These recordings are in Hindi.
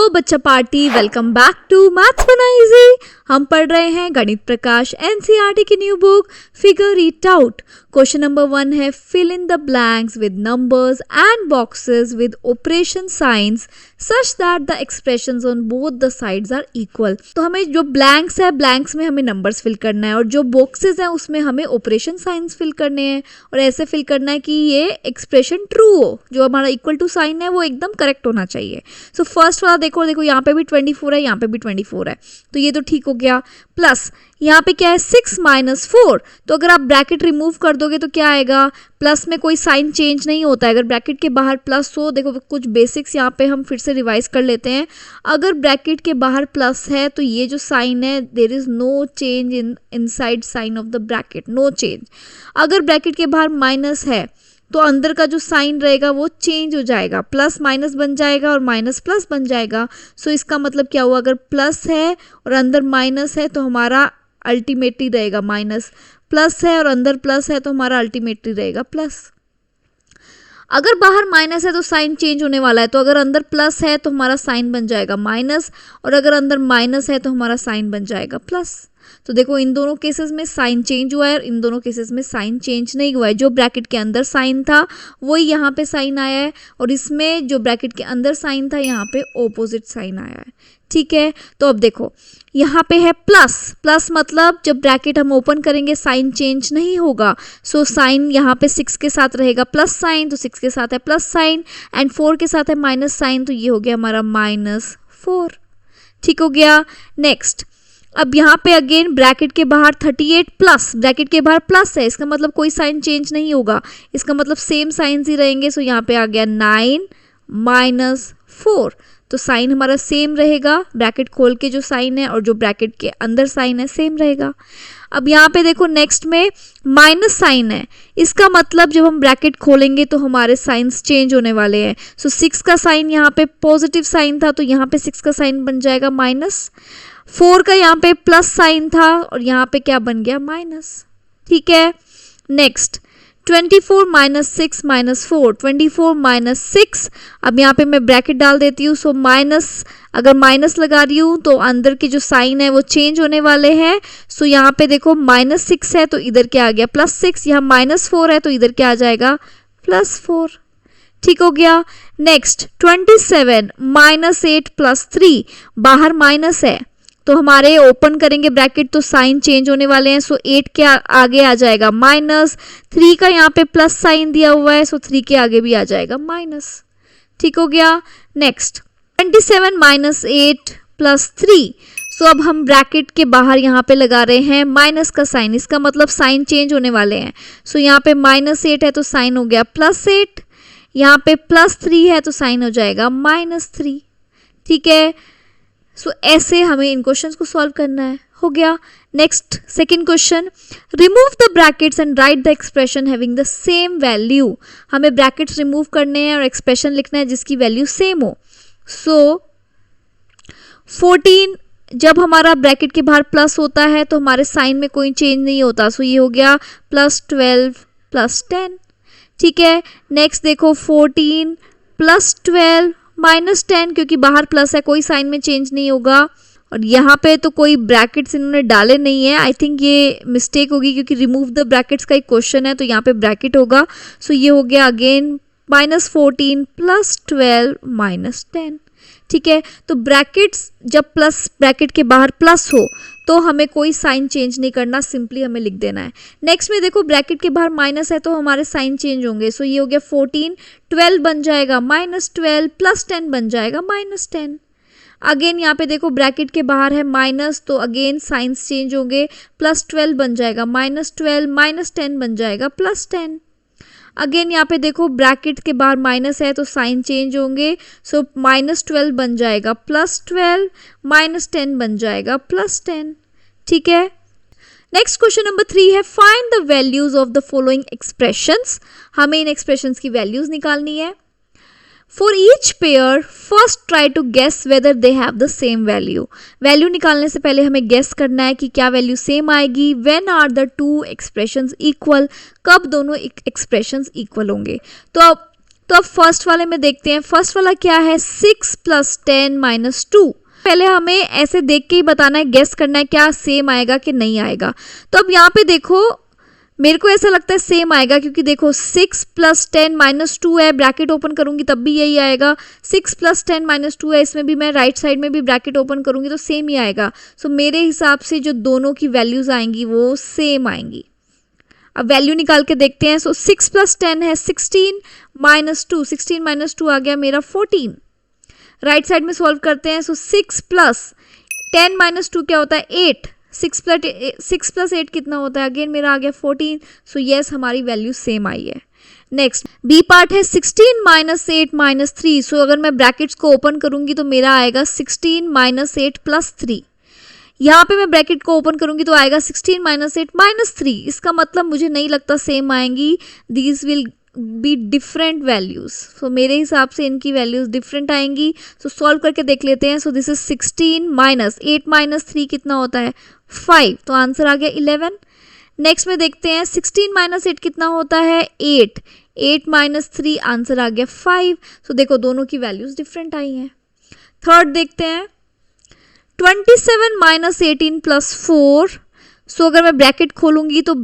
हेलो बच्चा party, welcome back to maths बना इजी। हम पढ़ रहे हैं गणित प्रकाश एनसीईआरटी की new book figure it out. Question number 1 है fill in the blanks with numbers and boxes with operation signs such that the expressions on both the sides are equal. तो हमें जो ब्लैंक्स है, ब्लैंक्स में हमें नंबर्स फिल करना है और जो बॉक्सेस हैं उसमें हमें ऑपरेशन साइंस फिल करने हैं और ऐसे फिल करना है कि ये एक्सप्रेशन ट्रू हो, जो हमारा इक्वल टू साइन है वो एकदम करेक्ट होना चाहिए। सो फर्स्ट वाला देखो यहाँ पे भी 24 है, यहाँ पे भी 24 है, तो ये तो ठीक हो गया। प्लस यहाँ पे क्या है 6 - 4, तो अगर आप ब्रैकेट रिमूव कर दोगे तो क्या आएगा, प्लस में कोई साइन चेंज नहीं होता है। अगर ब्रैकेट के बाहर प्लस हो, देखो कुछ बेसिक्स यहाँ पे हम फिर से रिवाइज कर लेते हैं। अगर ब्रैकेट के बाहर प्लस है तो ये जो साइन है there is no change in inside sign of the bracket, no change. अगर ब्रैकेट के बाहर माइनस है तो अंदर का जो साइन रहेगा वो चेंज हो जाएगा, प्लस माइनस बन जाएगा और माइनस प्लस बन जाएगा। सो इसका मतलब क्या हुआ, अगर प्लस है और अंदर माइनस है तो हमारा अल्टीमेटली रहेगा माइनस, प्लस है और अंदर प्लस है तो हमारा अल्टीमेटली रहेगा प्लस। अगर बाहर माइनस है तो साइन चेंज होने वाला है, तो अगर अंदर प्लस है तो हमारा साइन बन जाएगा माइनस और अगर अंदर माइनस है तो हमारा साइन बन जाएगा प्लस। तो देखो इन दोनों केसेस में साइन चेंज हुआ है और इन दोनों केसेस में साइन चेंज नहीं हुआ है। जो ब्रैकेट के अंदर साइन था वही यहाँ पे साइन आया है और इसमें जो ब्रैकेट के अंदर साइन था यहाँ पे ऑपोजिट साइन आया है। ठीक है, तो अब देखो यहाँ पे है प्लस, प्लस मतलब जब ब्रैकेट हम ओपन करेंगे साइन चेंज नहीं होगा। सो साइन यहाँ पे 6 के साथ रहेगा प्लस साइन, तो 6 के साथ है प्लस साइन एंड 4 के साथ है माइनस साइन, तो ये हो गया हमारा -4। ठीक हो गया। नेक्स्ट, अब यहाँ पे अगेन ब्रैकेट के बाहर 38 प्लस, ब्रैकेट के बाहर प्लस है, इसका मतलब कोई साइन चेंज नहीं होगा, इसका मतलब सेम साइंस ही रहेंगे। सो यहाँ पे आ गया 9 - 4, तो साइन हमारा सेम रहेगा, ब्रैकेट खोल के जो साइन है और जो ब्रैकेट के अंदर साइन है सेम रहेगा। अब यहाँ पे देखो नेक्स्ट में माइनस साइन है, इसका मतलब जब हम ब्रैकेट खोलेंगे तो हमारे साइंस चेंज होने वाले हैं। सो 6 का साइन यहाँ पे पॉजिटिव साइन था तो यहाँ पे 6 का साइन बन जाएगा माइनस, 4 का यहाँ पे प्लस साइन था और यहाँ पे क्या बन गया माइनस। ठीक है। नेक्स्ट 24 - 6 - 4, 24 - 6, अब यहाँ पे मैं ब्रैकेट डाल देती हूँ। सो माइनस, अगर माइनस लगा रही हूँ तो अंदर के जो साइन है वो चेंज होने वाले हैं। सो यहाँ पे देखो -6 है तो इधर क्या आ गया +6, यहाँ -4 है तो इधर क्या आ जाएगा +4। ठीक हो गया। नेक्स्ट 27 - 8 + 3, बाहर माइनस है तो हमारे ओपन करेंगे ब्रैकेट तो साइन चेंज होने वाले हैं। सो 8 के आगे आ जाएगा माइनस, 3 का यहाँ पे प्लस साइन दिया हुआ है, सो 3 के आगे भी आ जाएगा माइनस। ठीक हो गया। नेक्स्ट 27 - 8 + 3, सो अब हम ब्रैकेट के बाहर यहाँ पे लगा रहे हैं माइनस का साइन, इसका मतलब साइन चेंज होने वाले हैं। सो यहाँ पे -8 है तो साइन हो गया +8, यहाँ पे +3 है तो साइन हो जाएगा -3। ठीक है। सो ऐसे हमें इन क्वेश्चंस को सॉल्व करना है। हो गया। Next second question, remove the brackets and right the expression having the same value. हमें ब्रैकेट्स रिमूव करने हैं और एक्सप्रेशन लिखना है जिसकी वैल्यू सेम हो। सो 14, जब हमारा ब्रैकेट के बाहर प्लस होता है तो हमारे साइन में कोई चेंज नहीं होता। सो ये हो गया +12 + 10। ठीक है। नेक्स्ट देखो 14 + 12 -10, क्योंकि बाहर प्लस है कोई साइन में चेंज नहीं होगा और यहाँ पे तो कोई ब्रैकेट्स इन्होंने डाले नहीं है। आई थिंक ये मिस्टेक होगी क्योंकि रिमूव द ब्रैकेट्स का एक क्वेश्चन है तो यहाँ पे ब्रैकेट होगा। सो ये हो गया अगेन -14 + 12 -10। ठीक है। तो ब्रैकेट्स जब प्लस, ब्रैकेट के बाहर प्लस हो तो हमें कोई साइन चेंज नहीं करना, सिंपली हमें लिख देना है। नेक्स्ट में देखो ब्रैकेट के बाहर माइनस है तो हमारे साइन चेंज होंगे। सो ये हो गया 14, 12 बन जाएगा -12 + 10 बन जाएगा -10। अगेन यहाँ पे देखो ब्रैकेट के बाहर है माइनस तो अगेन साइंस चेंज होंगे, +12 बन जाएगा -12 -10 बन जाएगा +10। अगेन यहाँ पे देखो ब्रैकेट के बाहर माइनस है तो साइन चेंज होंगे। सो -12 बन जाएगा +12, -10 बन जाएगा +10। ठीक है। नेक्स्ट क्वेश्चन नंबर 3 है find the values of the following expressions. हमें इन एक्सप्रेशंस की वैल्यूज निकालनी है। For each pair first try to guess whether they have the same value. Value निकालने से पहले हमें गेस करना है कि क्या वैल्यू सेम आएगी। When are the two expressions equal, कब दोनों एक्सप्रेशंस इक्वल होंगे। तो अब तो अब फर्स्ट वाले में देखते हैं, फर्स्ट वाला क्या है 6 + 10 - 2। पहले हमें ऐसे देख के ही बताना है, गेस करना है क्या सेम आएगा कि नहीं आएगा। तो अब यहाँ पे देखो मेरे को ऐसा लगता है सेम आएगा, क्योंकि देखो 6 + 10 - 2 है, ब्रैकेट ओपन करूंगी तब भी यही आएगा। 6 + 10 - 2 है, इसमें भी मैं राइट साइड में भी ब्रैकेट ओपन करूंगी तो सेम ही आएगा। सो मेरे हिसाब से जो दोनों की वैल्यूज आएंगी वो सेम आएंगी। अब वैल्यू निकाल के देखते हैं। सो 6 + 10 है 16 - 2, 16 - 2 आ गया मेरा 14। राइट साइड में सॉल्व करते हैं। सो 6 + 10 - 2 क्या होता है 8, 6 + 8 कितना होता है, अगेन मेरा आ गया 14। सो येस हमारी वैल्यू सेम आई है। नेक्स्ट बी पार्ट है 16 - 8 - 3। सो अगर मैं ब्रैकेट्स को ओपन करूंगी तो मेरा आएगा 16 - 8 + 3। यहाँ पे मैं ब्रैकेट को ओपन करूंगी तो आएगा 16 - 8 - 3। इसका मतलब मुझे नहीं लगता सेम आएंगी, these will be different values. So मेरे हिसाब से इनकी वैल्यूज डिफरेंट आएंगी। सो सॉल्व करके देख लेते हैं। सो दिस इज 16 - 8 - 3 कितना होता है 5, तो आंसर आ गया 11। नेक्स्ट में देखते हैं 16 - 8 कितना होता है 8, 8 - 3 आंसर आ गया 5। सो देखो दोनों की वैल्यूज डिफरेंट आई हैं। थर्ड देखते हैं 27 - 18 + 4। सो अगर मैं ब्रैकेट खोलूंगी तो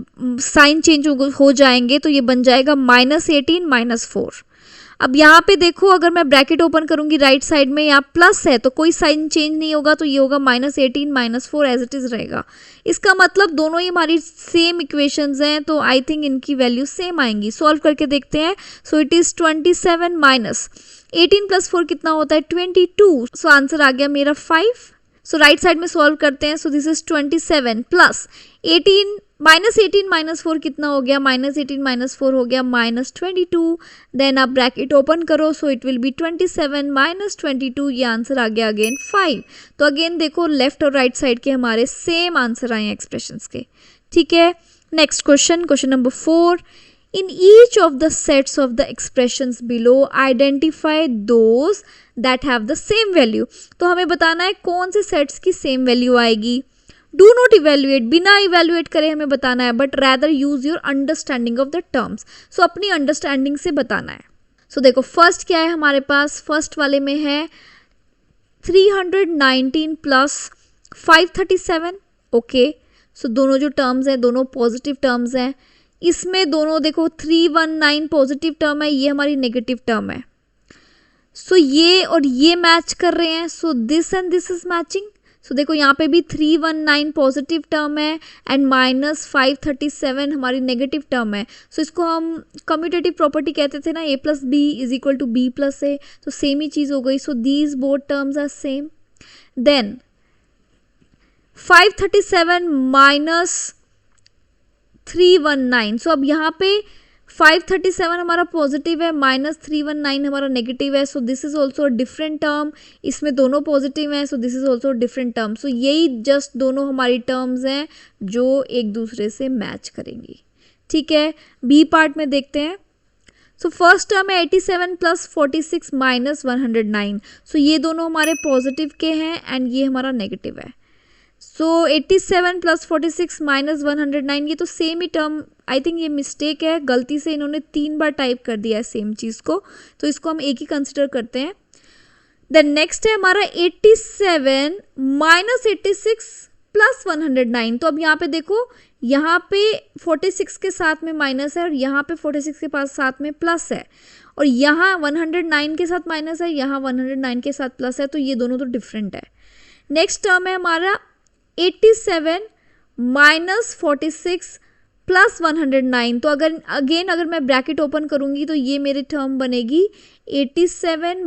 साइन चेंज हो जाएंगे, तो ये बन जाएगा -18 - 4। अब यहाँ पे देखो अगर मैं ब्रैकेट ओपन करूंगी राइट साइड में, यहाँ प्लस है तो कोई साइन चेंज नहीं होगा, तो ये होगा -18 - 4 एज इट इज रहेगा। इसका मतलब दोनों ही हमारी सेम इक्वेशंस हैं, तो आई थिंक इनकी वैल्यू सेम आएंगी। सॉल्व करके देखते हैं। सो इट इज 27 - 18 + 4 कितना होता है 22। सो आंसर आ गया मेरा 5। सो राइट साइड में सॉल्व करते हैं। सो दिस इज 27 + 18 -18 - 4 कितना हो गया -18 - 4 हो गया -22। देन आप ब्रैकेट ओपन करो। So it will be 27 - 22। ये आंसर आ गया अगेन 5। तो अगेन देखो लेफ्ट और राइट साइड के हमारे सेम आंसर आए हैं एक्सप्रेशंस के। ठीक है, next question number 4। In each of the sets of the expressions below, identify those that have the same value. तो हमें बताना है कौन से सेट्स की सेम वैल्यू आएगी। डू नॉट इवेल्युएट, बिना इवेल्युएट करे हमें बताना है, but rather use your understanding of the terms. So अपनी अंडरस्टैंडिंग से बताना है। सो देखो फर्स्ट क्या है हमारे पास, फर्स्ट वाले में है 319 + 537। ओके, सो दोनों जो टर्म्स हैं दोनों पॉजिटिव टर्म्स हैं। इसमें दोनों देखो 319 पॉजिटिव टर्म है, ये हमारी नेगेटिव टर्म है। सो ये और ये मैच कर रहे हैं। So this and this is matching. So देखो यहाँ पे भी 319 पॉजिटिव टर्म है एंड -537 हमारी नेगेटिव टर्म है। सो इसको हम कम्यूटेटिव प्रॉपर्टी कहते थे ना, a + b = b + a। तो सेम ही चीज़ हो गई। So these both terms are same. Then 537 - 319। So अब यहाँ पे 537 हमारा पॉजिटिव है, -319 हमारा नेगेटिव है। So this is also different term. इसमें दोनों पॉजिटिव हैं, so this is also different term. So यही जस्ट दोनों हमारी टर्म्स हैं जो एक दूसरे से मैच करेंगी। ठीक है, बी पार्ट में देखते हैं। सो फर्स्ट टर्म है 87 + 46 - 109। सो ये दोनों हमारे पॉजिटिव के हैं एंड ये हमारा नेगेटिव है। सो 87 + 46 - 109 ये तो same he term, I think ये मिस्टेक है, गलती से इन्होंने 3 बार टाइप कर दिया है सेम चीज़ को, तो इसको हम एक ही कंसिडर करते हैं। देन नेक्स्ट है हमारा 87 - 86 + 109। तो अब यहाँ पे देखो, यहाँ पे 46 के साथ में माइनस है और यहाँ पे 46 के पास साथ में प्लस है, और यहाँ 109 के साथ माइनस है, यहाँ 109 के साथ प्लस है, तो ये दोनों तो डिफरेंट है। नेक्स्ट टर्म है हमारा 87 - 46 + 109। तो अगर मैं ब्रैकेट ओपन करूंगी तो ये मेरी टर्म बनेगी 87 -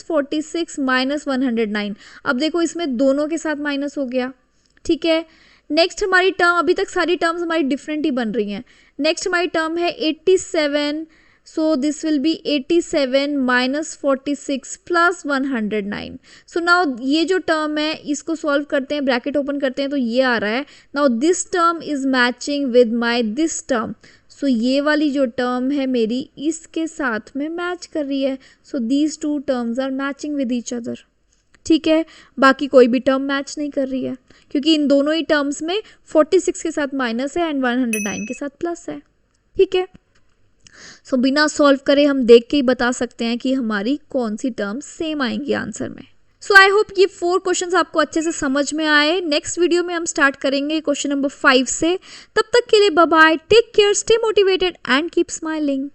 46 - 109। अब देखो इसमें दोनों के साथ माइनस हो गया। ठीक है, नेक्स्ट हमारी टर्म, अभी तक सारी टर्म्स हमारी डिफरेंट ही बन रही हैं। नेक्स्ट हमारी टर्म है 87। So this will be 87 - 46 + 109। So now ये जो टर्म है इसको सॉल्व करते हैं, ब्रैकेट ओपन करते हैं तो ये आ रहा है। Now this term is matching with my this term. So ये वाली जो टर्म है मेरी इसके साथ में मैच कर रही है। So these two terms are matching with each other. ठीक है, बाकी कोई भी टर्म मैच नहीं कर रही है क्योंकि इन दोनों ही टर्म्स में 46 के साथ माइनस है एंड 109 के साथ प्लस है। ठीक है, सो बिना सॉल्व करे हम देख के ही बता सकते हैं कि हमारी कौन सी टर्म सेम आएंगी आंसर में। सो आई होप ये 4 क्वेश्चंस आपको अच्छे से समझ में आए। नेक्स्ट वीडियो में हम स्टार्ट करेंगे क्वेश्चन नंबर 5 से। तब तक के लिए bye bye, take care, stay motivated and keep smiling.